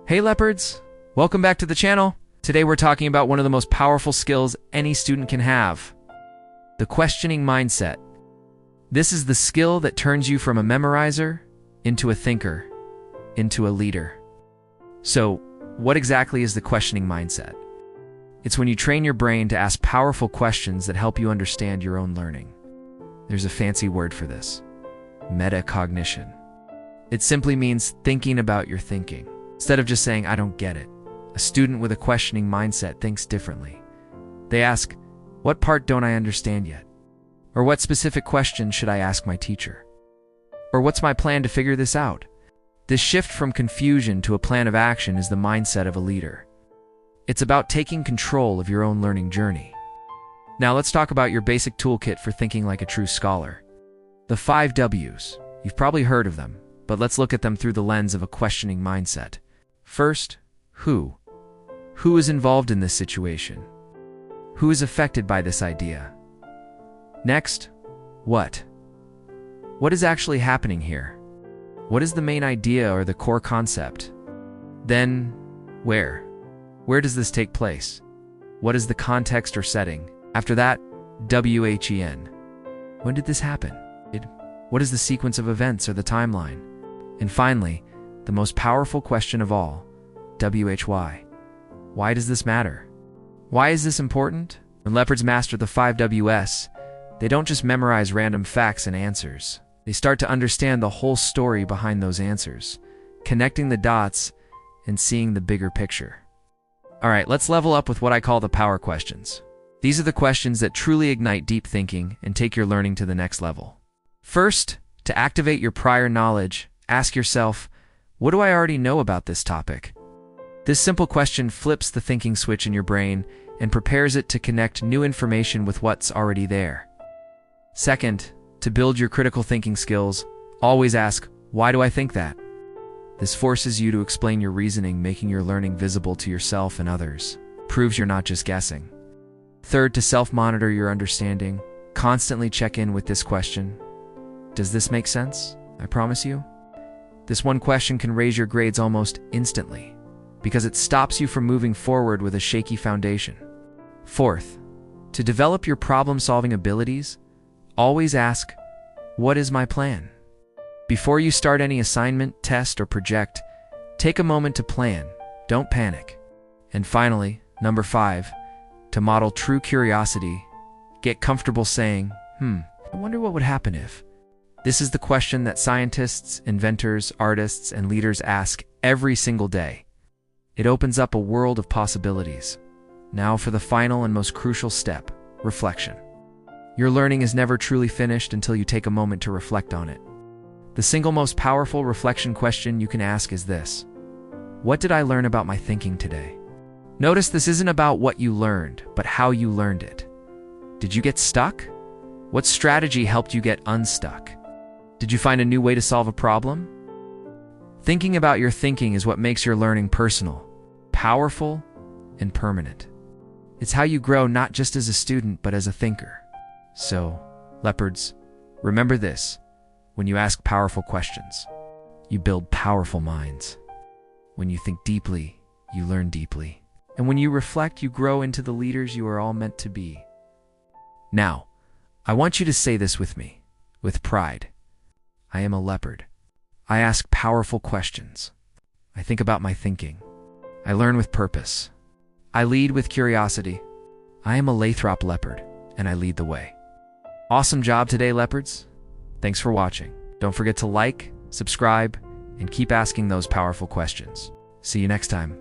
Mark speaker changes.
Speaker 1: Hey Leopards! Welcome back to the channel. Today we're talking about one of the most powerful skills any student can have. The questioning mindset. This is the skill that turns you from a memorizer into a thinker, into a leader. So, what exactly is the questioning mindset? It's when you train your brain to ask powerful questions that help you understand your own learning. There's a fancy word for this: metacognition. It simply means thinking about your thinking. Instead of just saying, "I don't get it," a student with a questioning mindset thinks differently. They ask, "What part don't I understand yet?" Or "What specific question should I ask my teacher?" Or "What's my plan to figure this out?" This shift from confusion to a plan of action is the mindset of a leader. It's about taking control of your own learning journey. Now let's talk about your basic toolkit for thinking like a true scholar. The 5 W's. You've probably heard of them, but let's look at them through the lens of a questioning mindset. First, who? Who is involved in this situation? Who is affected by this idea? Next, what? What is actually happening here? What is the main idea or the core concept? Then, where? Where does this take place? What is the context or setting? After that, WHEN. When did this happen? What is the sequence of events or the timeline? And finally, the most powerful question of all, WHY. Why does this matter? Why is this important? When Leopards master the 5 Ws, they don't just memorize random facts and answers. They start to understand the whole story behind those answers, connecting the dots and seeing the bigger picture. All right, let's level up with what I call the power questions. These are the questions that truly ignite deep thinking and take your learning to the next level. First, to activate your prior knowledge, ask yourself, what do I already know about this topic? This simple question flips the thinking switch in your brain and prepares it to connect new information with what's already there. Second, to build your critical thinking skills, always ask, why do I think that? This forces you to explain your reasoning, making your learning visible to yourself and others. Proves you're not just guessing. Third, to self-monitor your understanding, constantly check in with this question. Does this make sense? I promise you. This one question can raise your grades almost instantly because it stops you from moving forward with a shaky foundation. Fourth, to develop your problem-solving abilities, always ask, what is my plan? Before you start any assignment, test, or project, take a moment to plan. Don't panic. And finally, number 5, to model true curiosity, get comfortable saying, I wonder what would happen if. This is the question that scientists, inventors, artists, and leaders ask every single day. It opens up a world of possibilities. Now for the final and most crucial step, reflection. Your learning is never truly finished until you take a moment to reflect on it. The single most powerful reflection question you can ask is this: what did I learn about my thinking today? Notice this isn't about what you learned, but how you learned it. Did you get stuck? What strategy helped you get unstuck? Did you find a new way to solve a problem? Thinking about your thinking is what makes your learning personal, powerful, and permanent. It's how you grow not just as a student, but as a thinker. So, Leopards, remember this: when you ask powerful questions, you build powerful minds. When you think deeply, you learn deeply. And when you reflect, you grow into the leaders you are all meant to be. Now, I want you to say this with me, with pride. I am a leopard. I ask powerful questions. I think about my thinking. I learn with purpose. I lead with curiosity. I am a Lathrop leopard, and I lead the way. Awesome job today, Leopards. Thanks for watching. Don't forget to like, subscribe, and keep asking those powerful questions. See you next time.